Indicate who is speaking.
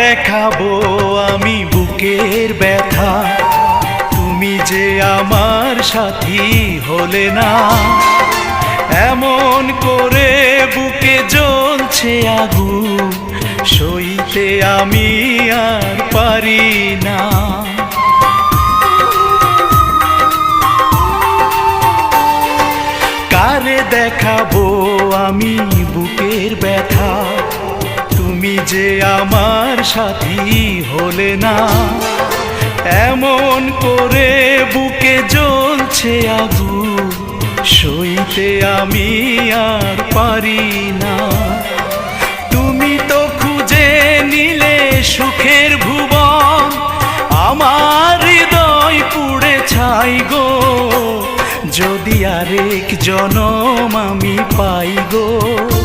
Speaker 1: দেখাবো আমি বুকের ব্যথা, তুমি যে আমার সাথী হলে না। এমন করে বুকে জ্বলছে আগুন, সইতে আমি আর পারি না। কারে দেখাবো আমি বুকের ব্যথা, তুমি যে আমার সাথী হলে না। এমন করে বুকে জ্বলছে আগুন, সইতে আমি আর পারি না। তুমি তো খুঁজে নিলে সুখের ভুবন, আমার হৃদয় পুড়ে ছাই গো। যদি আরেক জনম আমি পাই গো,